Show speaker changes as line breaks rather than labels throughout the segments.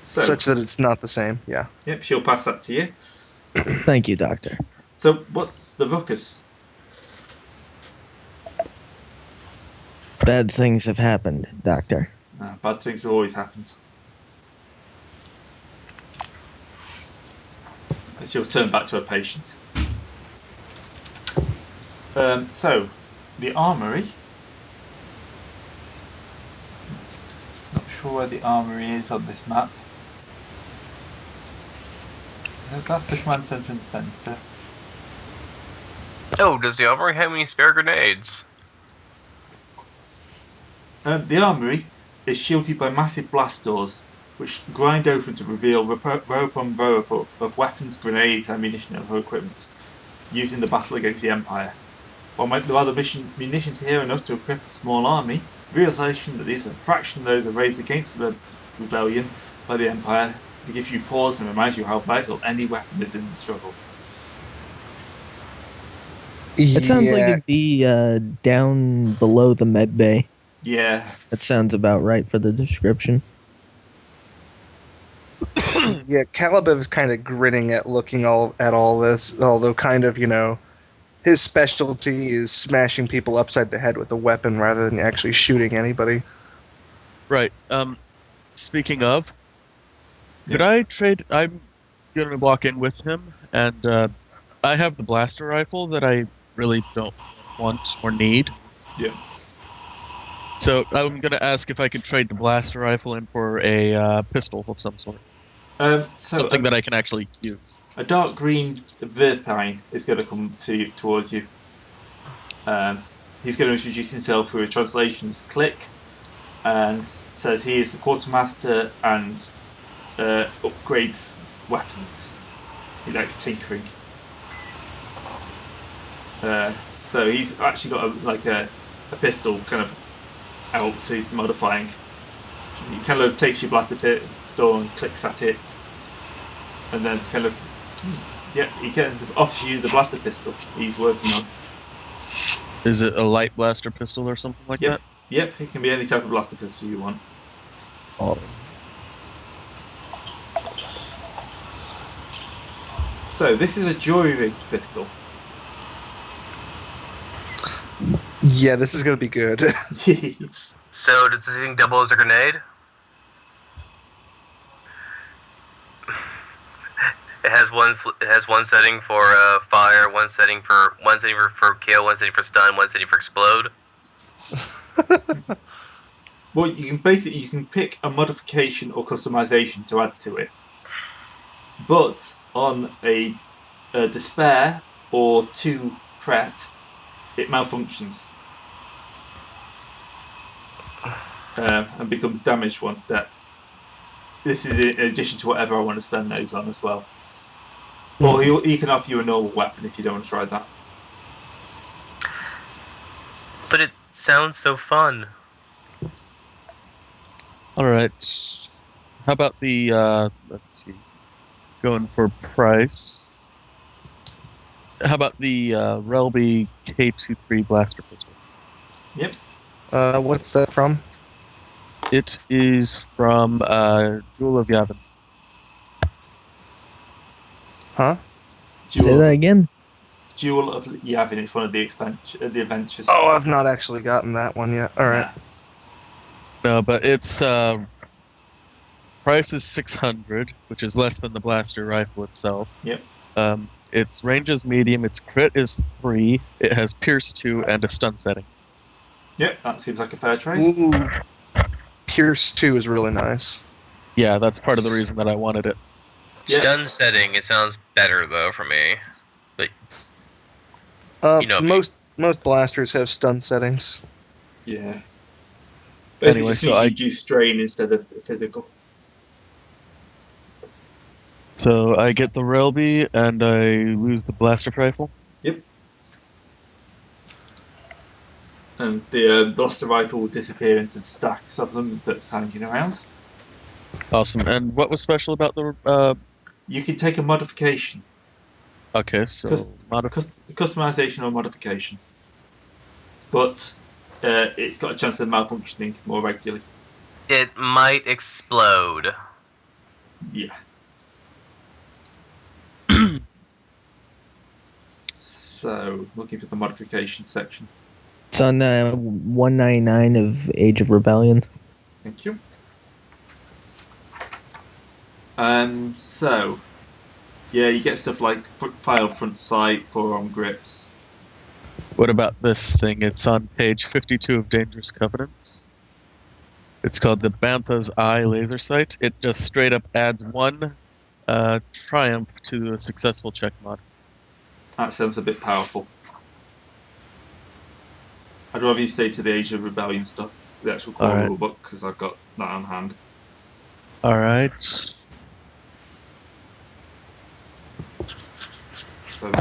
such that it's not the same. Yeah.
Yep, she'll pass that to you.
Thank you, Doctor.
So, what's the ruckus?
Bad things have happened, Doctor.
Bad things have always happened. And she'll turn back to her patient. So, the armory. Not sure where the armory is on this map. No, that's the command center and center.
Oh, does the armory have any spare grenades?
The armory is shielded by massive blast doors, which grind open to reveal row upon row of weapons, grenades, ammunition, and other equipment used in the battle against the Empire. While the munitions here enough to equip a small army, the realization that these are a fraction of those raised against the rebellion by the Empire gives you pause and reminds you how vital any weapon is in the struggle.
It sounds like it'd be down below the med bay.
Yeah.
That sounds about right for the description.
Yeah, Caleb is kind of grinning at looking at all this, although kind of, his specialty is smashing people upside the head with a weapon rather than actually shooting anybody.
Right. Speaking of, could I trade? I'm going to walk in with him, and I have the blaster rifle that I really don't want or need.
Yeah.
So I'm going to ask if I can trade the blaster rifle in for a pistol of some sort. Something that I can actually use.
A dark green Verpine is going to come towards you. He's going to introduce himself through a translations click and says he is the quartermaster and upgrades weapons. He likes tinkering. So he's actually got a pistol kind of out, so he's modifying. He kind of takes your blaster pistol and clicks at it, and then kind of he kind of offers you the blaster pistol he's working on.
Is it a light blaster pistol or something like that?
Yep, it can be any type of blaster pistol you want.
Oh.
So this is a jury-rigged pistol.
Yeah, this is going to be good.
So does this thing double as a grenade? It has one setting for fire, one setting for kill, one setting for stun, one setting for explode.
Well, you can pick a modification or customization to add to it, but on a despair or 2 threat, it malfunctions and becomes damaged 1 step. This is in addition to whatever I want to spend those on as well. Or he can offer you a normal weapon if you don't want to try that.
But it sounds so fun.
Alright. How about the, let's see, going for price. How about the Relby K23 blaster pistol?
Yep.
What's that from?
It is from Jewel of Yavin.
Huh?
Say that again?
Jewel of Yavin. It's one of the adventures.
Oh, I've not actually gotten that one yet. All right.
No, but its price is 600, which is less than the blaster rifle itself.
Yep.
Its range is medium. Its crit is 3. It has Pierce 2 and a stun setting.
Yep, that seems like a fair trade.
Ooh. Pierce 2 is really nice.
Yeah, that's part of the reason that I wanted it.
Yep.
Stun setting, it sounds better though for me. But
most blasters have stun settings.
Yeah. Basically,
Anyway,
so you do strain instead of physical.
So I get the Relby and I lose the blaster rifle.
Yep. And the blaster rifle will disappear into the stacks of them that's hanging around.
Awesome. And what was special about the?
You can take a modification.
Okay, so
Customization or modification. But it's got a chance of malfunctioning more regularly.
it might explode.
Yeah. So, looking for the modification section.
It's on 199 of Age of Rebellion.
Thank you. So, yeah, you get stuff like file front sight, forearm grips.
What about this thing? It's on page 52 of Dangerous Covenants. It's called the Bantha's Eye Laser Sight. It just straight up adds 1 triumph to a successful check mod.
That sounds a bit powerful. I'd rather you stay to the Age of Rebellion stuff, the actual core
Alright.
rulebook, because I've got that on hand.
Alright.
So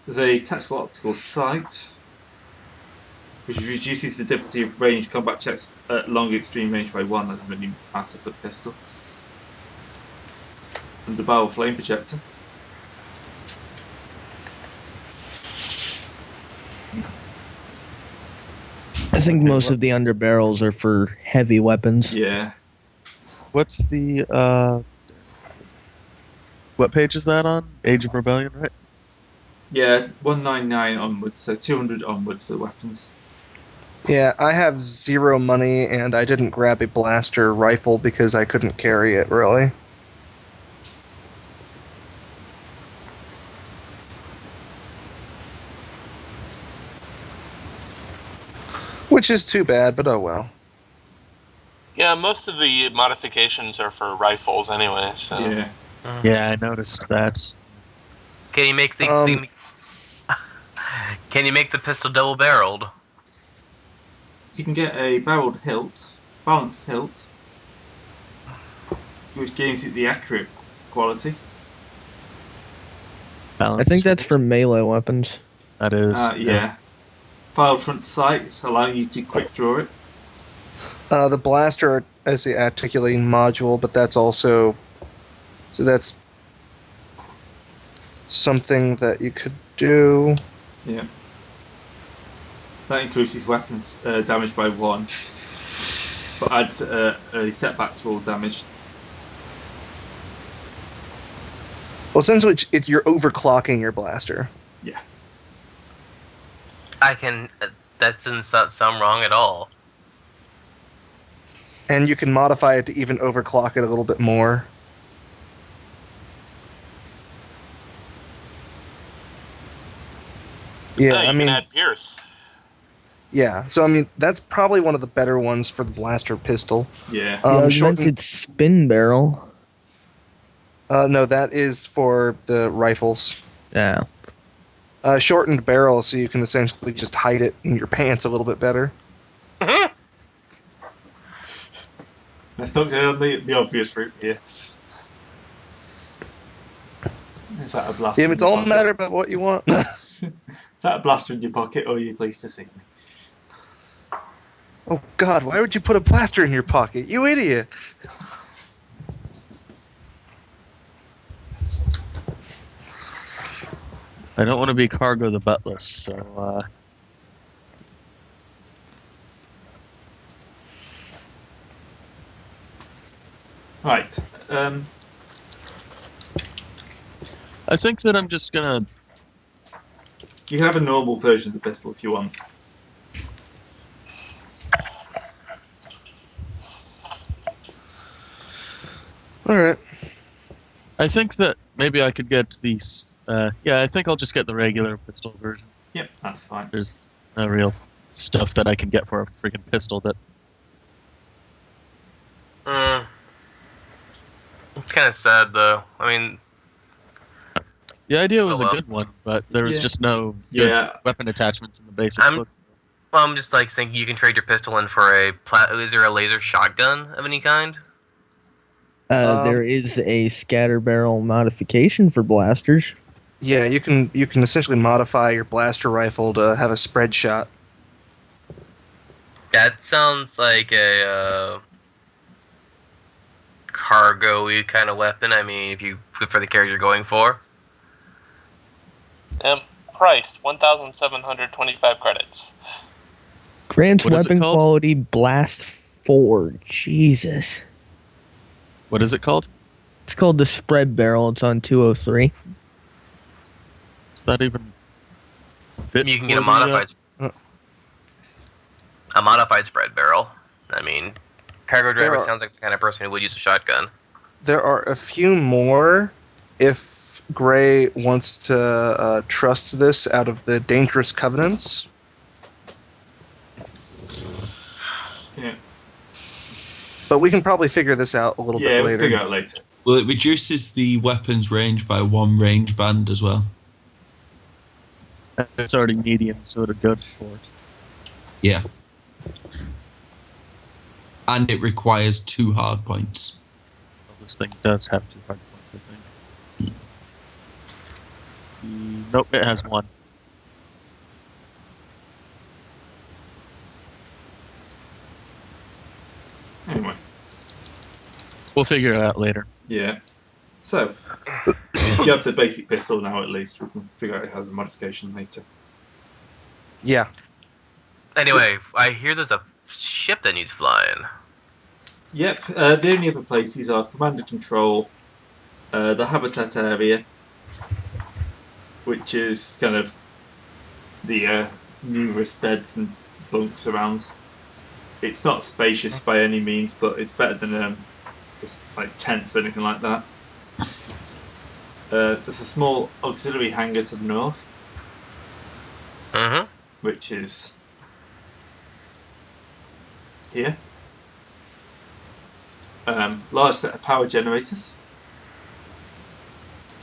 there's a tactical optical sight, which reduces the difficulty of ranged combat checks at long extreme range by 1. That doesn't really matter for the pistol. And the barrel flame projector.
I think most of the underbarrels are for heavy weapons.
Yeah.
What's the, what page is that on? Age of Rebellion, right?
Yeah, 199 onwards, so 200 onwards for the weapons.
Yeah, I have 0 money, and I didn't grab a blaster rifle because I couldn't carry it, really. Which is too bad, but oh well.
Yeah, most of the modifications are for rifles anyway, so...
Yeah.
Yeah, I noticed that.
Can you make the can you make the pistol double barreled?
You can get a barreled hilt, balanced hilt, which gives it the accurate quality.
I think that's for melee weapons.
That is.
Yeah. Filed front sight, allowing you to quick draw it.
The blaster is the articulating module, but that's also... So that's something that you could do.
Yeah. That increases weapons damage by 1, but adds a setback to all damage.
Well, essentially, you're overclocking your blaster.
Yeah.
I can. That doesn't sound wrong at all.
And you can modify it to even overclock it a little bit more. Yeah,
you
I mean,
can add Pierce.
yeah. So I mean, that's probably one of the better ones for the blaster pistol.
Yeah.
The augmented spin barrel.
No, that is for the rifles.
Yeah.
Shortened barrel, so you can essentially just hide it in your pants a little bit better.
Let's not go on the obvious route here. Is that a blaster?
Yeah, it's all a matter about what you want.
Is that a blaster in your pocket, or are you pleased to see me?
Oh God, why would you put a blaster in your pocket? You idiot!
I don't want to be Cargo the Buttless, so,
Right.
I think that I'm just gonna...
You can have a normal version of the pistol if you want.
Alright.
I think that maybe I could get these... yeah, I think I'll just get the regular pistol version.
Yep, that's fine.
There's no real stuff that I can get for a freaking pistol that...
It's kind of sad, though. I mean...
The idea was
well.
a good one, but there was
Yeah.
just no good
Yeah.
weapon attachments in the basic book.
Well, I'm just like thinking you can trade your pistol in for a is there a laser shotgun of any kind?
There is a scatter barrel modification for blasters.
Yeah, you can essentially modify your blaster rifle to have a spread shot.
That sounds like a cargo-y kind of weapon. I mean, if you for the character you're going for.
Price 1,725 credits.
Grants
What is it
weapon
called?
quality blast 4. Jesus.
What is it called?
It's called the spread barrel. It's on 203.
Is that even fit?
You can get
for
a modified spread barrel. I mean, cargo driver
There are-
sounds like the kind of person who would use a shotgun.
There are a few more if Gray wants to trust this out of the Dangerous Covenants.
Yeah,
But we can probably figure this out a little bit
we'll
later.
figure it out later.
Well, it reduces the weapon's range by 1 range band as well.
It's already medium, so it'll go to short.
Yeah. And it requires 2 hard points.
This thing does have 2 hard points, I think. Nope, it has 1.
Anyway,
We'll figure it out later.
yeah. So, you have the basic pistol now at least. We can figure out how the modification later.
Yeah.
Anyway, I hear there's a ship that needs flying.
Yep, the only other places are Command and Control, the Habitat area, which is kind of the numerous beds and bunks around. It's not spacious by any means, but it's better than just like tents or anything like that. There's a small auxiliary hangar to the north,
Mm-hmm.
which is here. Large set of power generators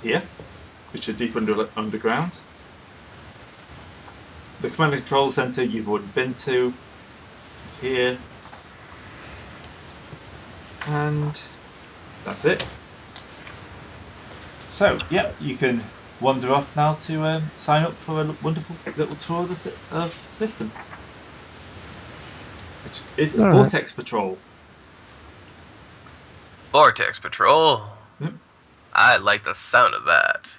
here, which are deep underground. The command and control center you've already been to is here, and that's it. So, yeah, you can wander off now to sign up for a wonderful little tour of the system, which is
All right.
Vortex Patrol.
Vortex Patrol.
Yep.
I like the sound of that.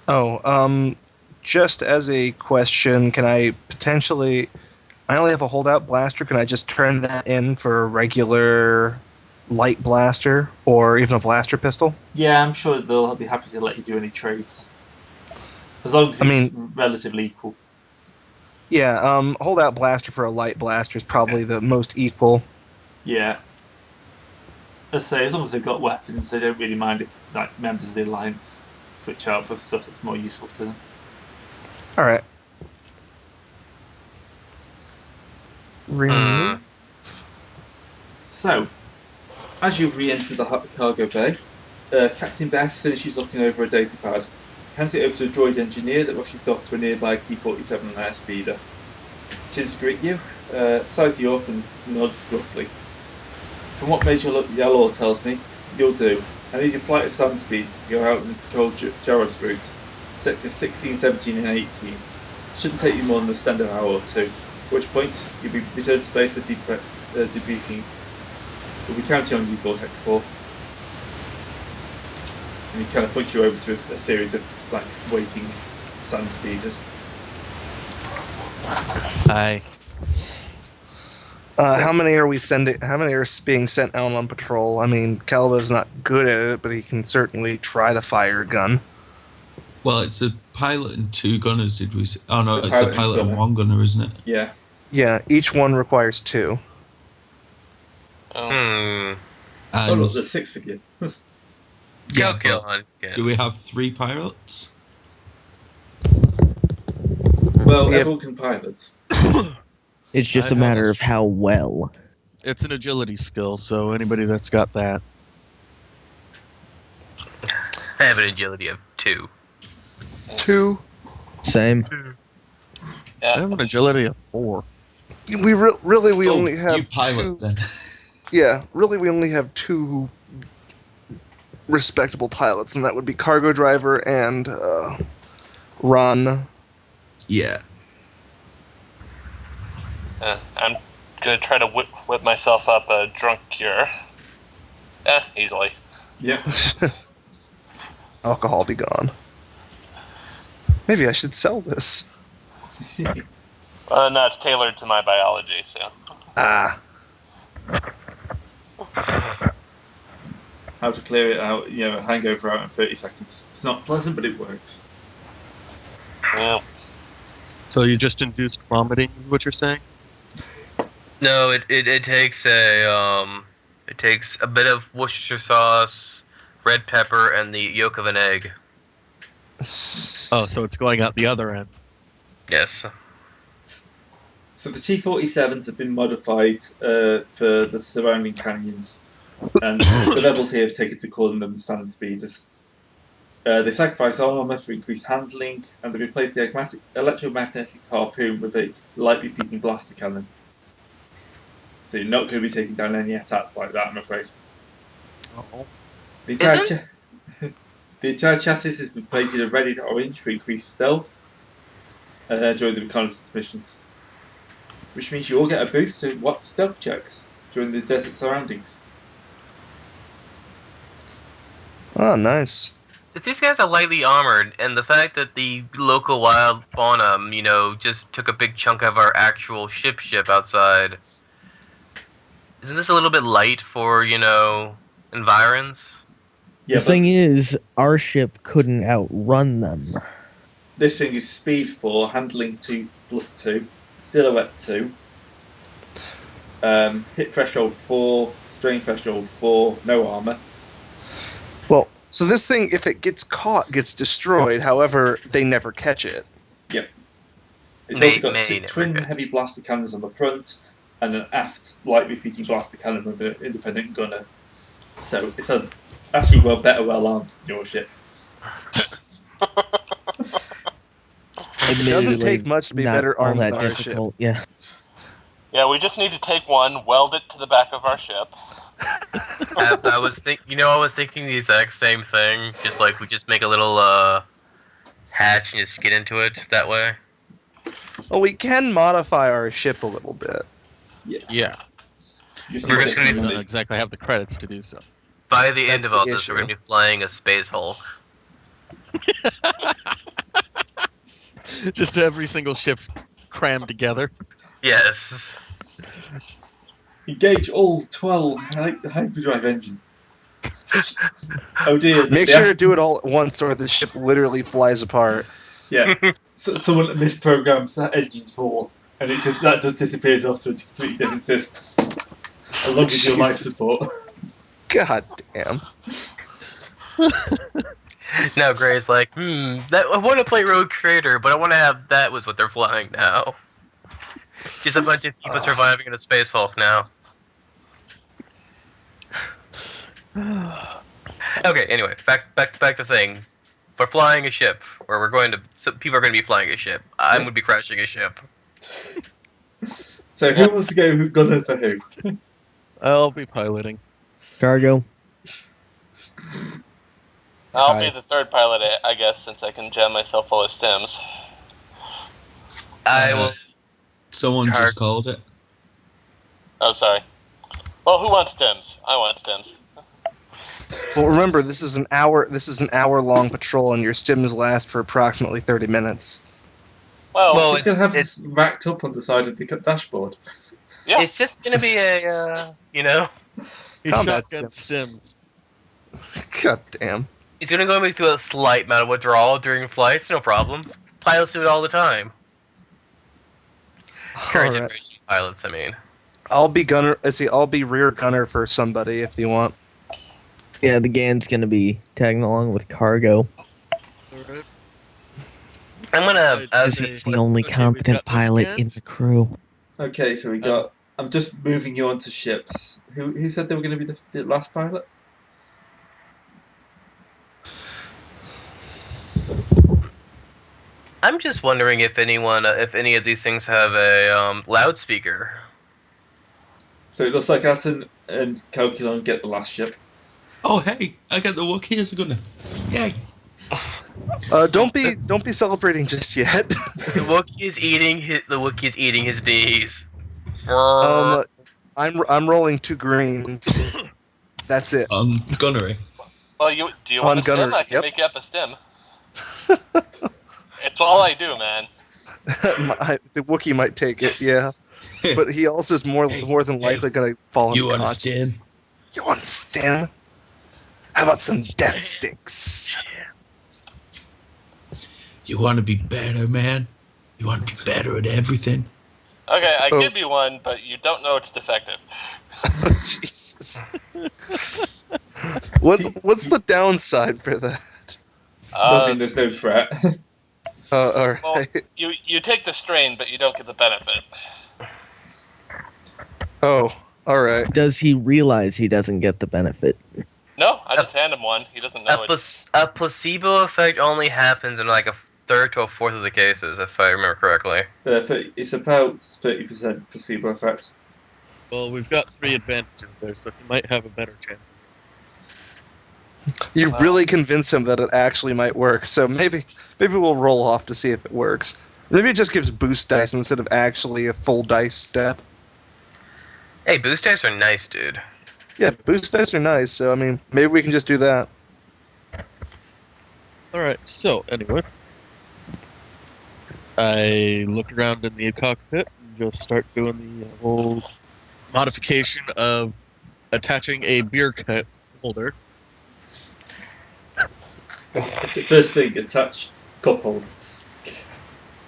Oh, just as a question, can I potentially... I only have a holdout blaster. Can I just turn that in for a regular light blaster or even a blaster pistol?
Yeah, I'm sure they'll be happy to let you do any trades, as long as it's relatively equal.
Yeah, holdout blaster for a light blaster is probably the most equal.
Yeah. As I say, as long as they've got weapons, they don't really mind if like members of the Alliance switch out for stuff that's more useful to them.
All right. Remove.
So, as you re-enter the cargo bay, Captain Bass finishes looking over a datapad, hands it over to a droid engineer that rushes off to a nearby T-47 airspeeder. Chins to greet you, size you up and nods gruffly. From what Major Yalor tells me, you'll do. I need your flight of sound speeds to go out and patrol Jared's route, sectors 16, 17 and 18. Shouldn't take you more than a standard hour or two, at which point you'll be returned to base for debriefing. We'll be counting on you, Vortex 4. And he kind of puts you over to a series of like waiting sand speeders.
Hi.
How many are we sending? How many are being sent out on patrol? I mean, Calva's not good at it, but he can certainly try to fire a gun.
Well, it's a pilot and 2 gunners, did we say? Oh, no,
A
it's a
pilot and
pilot and
gunner.
1 gunner, isn't it?
Yeah.
Yeah, each one requires 2.
Oh.
And
Oh look, there's 6 of you.
yeah,
Kill
but
on. Yeah.
do we have 3 pilots?
Well,
Yeah.
everyone can pilot.
It's just
I
a
know
matter
that's
of how well.
It's an agility skill, so anybody that's got that.
I have an agility of 2.
2.
Same.
I have an agility of 4.
We really we
Oh,
only have
you pilot
two,
then.
Yeah, really we only have 2 respectable pilots, and that would be cargo driver and Ron.
Yeah.
I'm gonna try to whip myself up a drunk cure. Easily.
Yeah.
Alcohol be gone. Maybe I should sell this.
No, it's tailored to my biology, so.
Ah.
How to clear it out, a hangover out in 30 seconds. It's not pleasant, but it works.
Yeah.
So you just induced vomiting, is what you're saying?
No, it takes a bit of Worcestershire sauce, red pepper, and the yolk of an egg.
Oh, so it's going out the other end.
Yes.
So the T-47s have been modified for the surrounding canyons, and the rebels here have taken to calling them standard speeders. They sacrifice armor for increased handling, and they replace the electromagnetic harpoon with a light repeating blaster cannon. So you're not going to be taking down any attacks like that, I'm afraid.
Oh.
The entire chassis has been painted a red orange for increased stealth during the reconnaissance missions, which means you all get a boost to stealth checks during the desert surroundings.
Oh, nice.
These guys are lightly armored, and the fact that the local wild fauna, just took a big chunk of our actual ship outside. Isn't this a little bit light for, environs?
Yeah,
The thing is, our ship couldn't outrun them.
this thing is speed 4, handling 2+2, silhouette 2, hit threshold 4, strain threshold 4, no armor.
Well, so this thing, if it gets caught, gets destroyed. However, they never catch it.
Yep. It's
May-
also got
may never
twin
catch.
heavy blaster cannons on the front and an aft light repeating blaster cannon with an independent gunner. So it's actually well armed than your ship.
It doesn't take much to be
not
better
all
armed
that
than our
difficult. Yeah.
Yeah, we just need to take one, weld it to the back of our ship.
I was thinking the exact same thing. Just like we just make a little hatch and just get into it that way.
Well, we can modify our ship a little bit.
Yeah.
You just
We're
need to
just
get
We
some
don't
money.
exactly have the credits to do so.
By the end
That's
of all
the
this,
issue.
we're going to be flying a Space Hulk.
Just every single ship crammed together.
Yes.
Engage all 12 hyperdrive engines. Oh dear.
Make sure to do it all at once, or the ship literally flies apart.
Yeah. So, someone misprograms that engine 4, and that just disappears off to a completely different system. Along with your life
Jesus.
support.
God damn.
Now Gray's like, I want to play Rogue Trader, but I want to have that was what they're flying now. Just a bunch of people surviving in a Space Hulk now. Okay, anyway, back to thing. We're flying a ship, where people are going to be flying a ship. I'm going to be crashing a ship.
So who wants to go gunner for who?
I'll be piloting.
Cargo.
I'll be the third pilot, I guess, since I can jam myself full of stims.
I will.
Someone
Car-
just called it.
Oh, sorry. Well, who wants stims? I want stims.
Well, remember, this is an hour-long patrol, and your stims last for approximately 30 minutes.
Well,
Just going to have this racked up on the side of the dashboard.
yeah.
It's just going to be a,
He
Combat
shotgun stims.
God damn.
He's going to go through a slight amount of withdrawal during flights, no problem. Pilots do it all the time. Current
Alright.
generation pilots, I mean.
I'll be rear gunner for somebody if you want.
Yeah, the GAN's gonna be tagging along with cargo.
Alright.
I'm going to...
This is the only competent pilot in the crew.
Okay, so we got... I'm just moving you onto ships. Who said they were going to be the last pilot?
I'm just wondering if any of these things have a loudspeaker.
So it looks like Atten and Calculon get the last ship.
Oh, hey, I get the Wookiee as a gunner. Yay.
Don't be celebrating just yet.
The Wookiee is eating his knees.
I'm rolling 2 greens. That's it.
Gunnery.
Well, do you want a stim?
gunnery,
I can
yep.
make you up a stim. It's all I do, man.
The Wookiee might take it, yeah. But he also is more than likely going to fall
You want a
unconscious.
stim?
You want to stim? How about some death sticks?
You want to be better, man? You want to be better at everything?
Okay, I
Oh.
give you one, but you don't know it's defective.
Jesus. What's the downside for that?
Nothing, there's no threat.
All
Well,
right.
you take the strain, but you don't get the benefit.
Oh, all right.
Does he realize he doesn't get the benefit?
No, I just hand him one. He doesn't know it's...
A placebo effect only happens in like a third to a fourth of the cases, if I remember correctly.
It's about 30% placebo effect.
Well, we've got 3 advantages there, so he might have a better chance.
You really convince him that it actually might work, so maybe we'll roll off to see if it works. Maybe it just gives boost dice instead of actually a full dice step.
Hey, boost dice are nice, dude.
Yeah, boost dice are nice, so I mean, maybe we can just do that.
Alright, so, anyway. I look around in the cockpit and just start doing the whole modification of attaching a beer cup holder.
First thing, attach cup holder.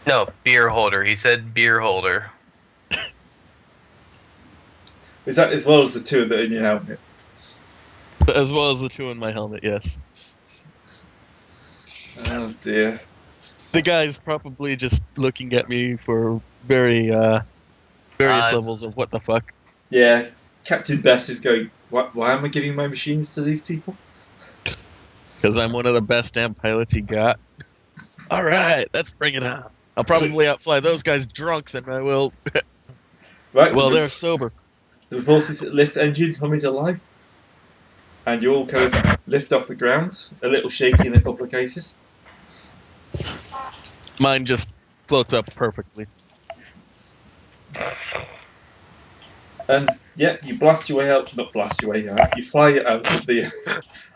No, beer holder. He said beer holder.
Is that as well as the 2 that are in your helmet?
As well as the 2 in my helmet, yes.
Oh dear.
The guy's probably just looking at me for various levels of what the fuck.
Yeah, Captain Bess is going, why am I giving my machines to these people?
Because I'm one of the best damn pilots he got. Alright, let's bring it on. I'll probably outfly those guys drunk than I will.
Right,
Well, they're sober.
The forces lift engines humming to life. And you all kind of lift off the ground, a little shaky in a couple of cases.
Mine just floats up perfectly.
And yeah, you blast your way out. Not blast your way out. You fly it out of the.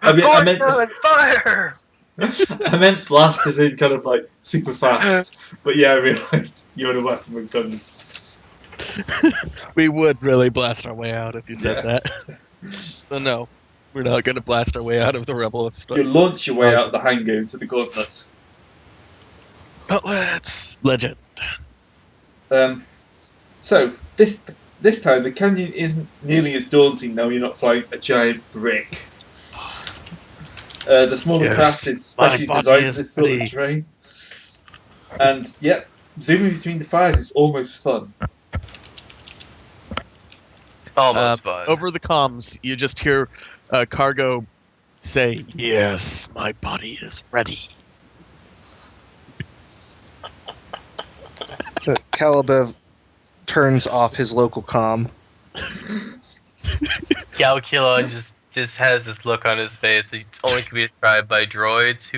I meant
fire!
I meant blast as in kind of like super fast. But yeah, I realised you had a weapon with guns.
We would really blast our way out if you said
Yeah.
that. So no, we're not going to blast our way out of the rebel stuff.
You launch your way out the hangar into the gauntlet.
Gauntlets! Legend.
So this time the canyon isn't nearly as daunting now. You're not flying a giant brick. The smaller
Yes,
craft is specially
my body
designed for
is
this sort of
pretty.
terrain. And yeah, zooming between the fires is almost fun.
Almost fun.
Over the comms, you just hear cargo say, "Yes, my body is ready."
Calibev turns off his local comm.
Calculon just has this look on his face. It's only can be described by droids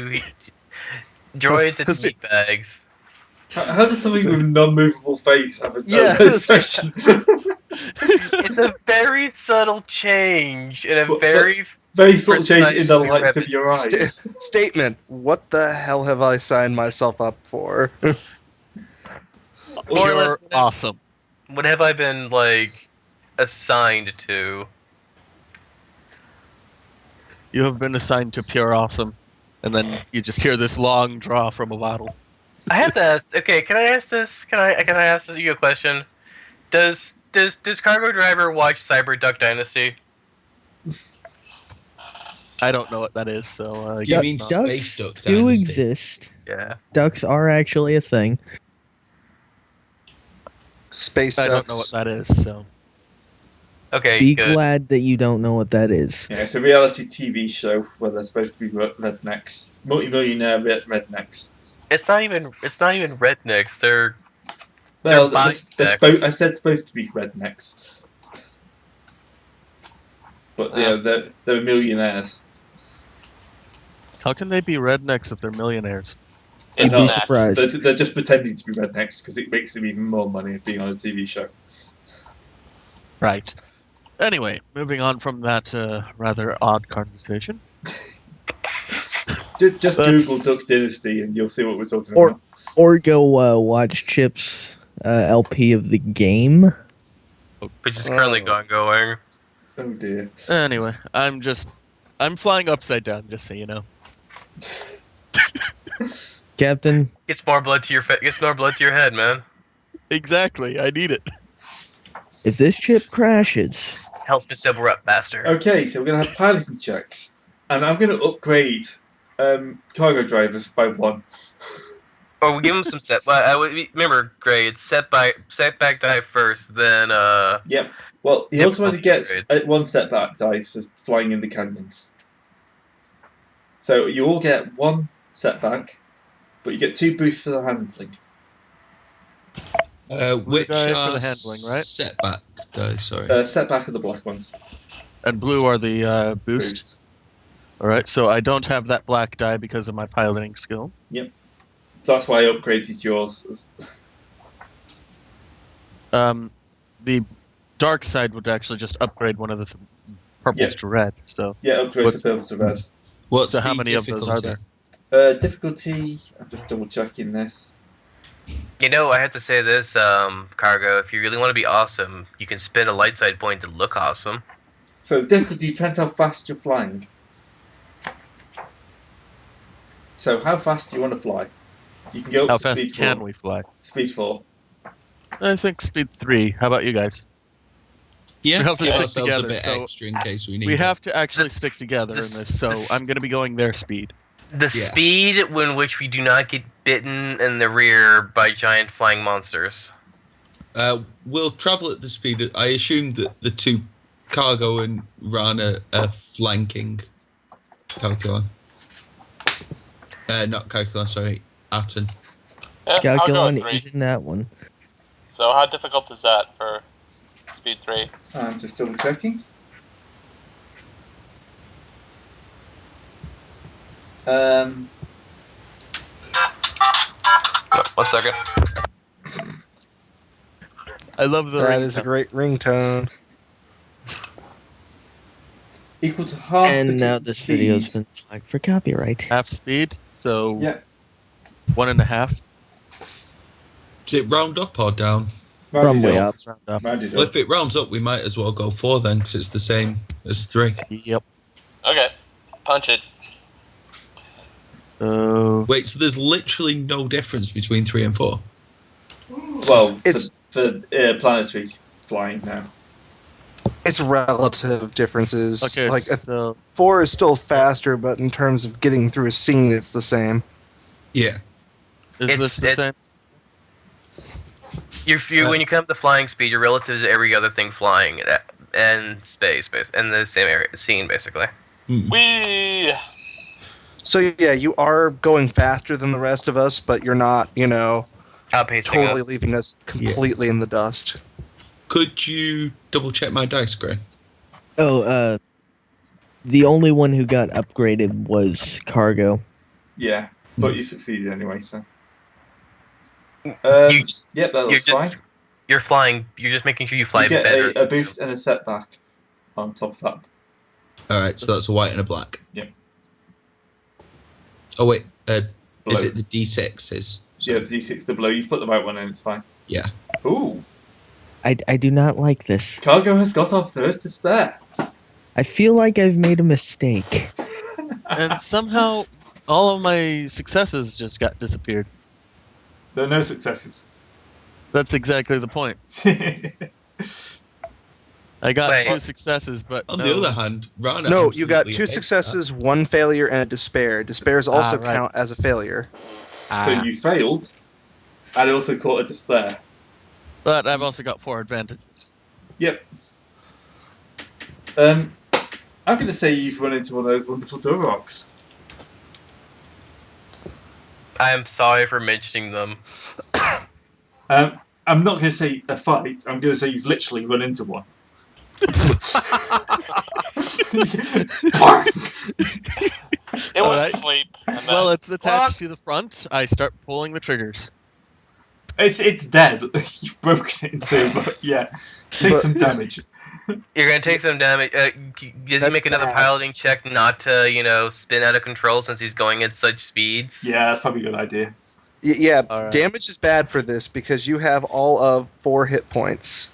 droids and meat bags.
How does something with a non-movable face have a
Yes.
expression?
It's a very subtle change and a
But-
very
Very subtle change in the
Precisely
lights of your eyes.
Statement. What the hell have I signed myself up for?
More or less,
You're awesome.
what have I been like assigned to?
You have been assigned to pure awesome, and then you just hear this long draw from a bottle.
I have to ask. Okay, can I ask this? Can I ask you a question? Does Cargo Driver watch Cyber Duck Dynasty?
I don't know what that is, so
You mean
Ducks
Space Duck
do
Dynasty?
exist.
Yeah.
Ducks are actually a thing.
Space
I don't
ducks.
know what that is. So
Okay.
Be
good.
glad that you don't know what that is.
Yeah, it's a reality TV show where they're supposed to be rednecks, multi-millionaire rednecks.
It's not even rednecks. They're
Well,
They're
I said supposed to be rednecks, but yeah, they're millionaires.
how can they be rednecks if they're millionaires?
They're
You'd be
not.
surprised.
They're just pretending to be rednecks because it makes them even more money being on a TV show.
Right. Anyway, moving on from that rather odd conversation.
Just
That's-
Google Duck Dynasty and you'll see what we're talking
Or-
about.
Or go watch Chip's LP of the game.
which is currently
Oh.
ongoing.
Oh dear.
Anyway, I'm flying upside down, just so you know.
Captain,
Gets more blood to your gets more blood to your head, man.
Exactly, I need it.
if this ship crashes,
Helps me sober up faster.
Okay, so we're going to have piloting checks. And I'm going to upgrade cargo drivers by 1.
Or we give him some set. Remember, Gray. It's setback die first, then
Yep. Well, he
Difficulty
automatically gets
upgrade.
1 setback dice for flying in the canyons. So you all get 1 setback, but you get 2 boosts for the handling.
Which
die for
are
the handling, right?
setback die, sorry.
Setback are the black ones.
And blue are the boost.
Boost.
Alright, so I don't have that black die because of my piloting skill.
That's why I upgraded yours.
The dark side would actually just upgrade one of the purples
Yeah.
to red, so...
Yeah, upgrade
What's-
the purple to red.
What's
So how
the
many of those are
difficulty?
there?
Difficulty, I'm just double checking this.
You know, I have to say this, Cargo. If you really want to be awesome, you can spend a light side point to look awesome.
So difficulty depends how fast you're flying. So how fast do you want to fly? You can go up
How
to
fast
speed
can
4.
we fly?
Speed 4.
I think speed 3. How about you guys?
Yeah,
We have to
give
stick
ourselves
together,
a bit
so
extra in case we need
We
it.
have to actually stick together in this, so I'm going to be going their speed.
The
Yeah.
speed in which we do not get bitten in the rear by giant flying monsters.
We'll travel at the speed. I assume that the 2 Cargo and Rana are flanking Calculon. Not Calculon, sorry, Atten.
Yeah, I'll go
Calculon
with 3.
is in that one.
So how difficult is that for speed 3?
I'm just double checking. Um,
1 second.
I love the
That
ring
is a
tone.
great ringtone.
equal to half the
And now this
speed.
video's been flagged for copyright.
half speed, so
Yeah.
1.5.
Does it round up or down?
From way
Rounded
up.
Let's round up.
Rounded
Well,
up.
if it rounds up, we might as well go 4 then, because it's the same as 3.
Yep.
Okay, punch it.
Wait, so there's literally no difference between 3 and 4?
Well,
It's-
for planetary flying now.
It's relative differences.
Okay,
Like a
so
4 is still faster, but in terms of getting through a scene, it's the same.
Yeah.
is
It's-
this the
it-
same?
When you come to flying speed, you're relative to every other thing flying in space, in the same area, scene, basically.
Whee!
So yeah, you are going faster than the rest of us, but you're not,
Outpacing
totally
us.
leaving us completely in the dust.
Could you double check my dice, Gray?
Oh, the only one who got upgraded was Cargo.
Yeah, but you succeeded anyway, so.
You just-
Yep, that
You're
looks
just
fine.
you're flying. You're just making sure you fly
You get
better.
a boost and a setback on top of that.
Alright, so that's a white and a black.
Yep.
Oh, wait. Is
Below.
it the D6s?
Yeah, the D6 the below. You've put the right one in, it's fine.
Yeah.
Ooh,
I do not like this.
Cargo has got our first to spare.
I feel like I've made a mistake.
And somehow all of my successes just got disappeared.
There are no successes.
That's exactly the point. I got
Wait.
2 successes, but
On
no.
the other hand, Rana.
No, you got
absolutely
2
hates
successes, 1 failure, and a despair. Despairs also
right.
count as a failure.
Ah.
So you failed, and also caught a despair.
But I've also got 4 advantages.
Yep. I'm going to say you've run into one of those wonderful Durocs.
I'm sorry for mentioning them.
I'm not going to say a fight. I'm going to say you've literally run into one.
It was
Alright.
asleep. And then,
Well, it's attached to the front. I start pulling the triggers.
It's dead. You've broken it in two, but yeah, take
But-
some damage.
You're gonna take some damage. Does he
That's
make another
bad.
piloting check not to, spin out of control since he's going at such speeds?
Yeah, that's probably a good idea.
Yeah,
All right.
damage is bad for this because you have all of 4 hit points.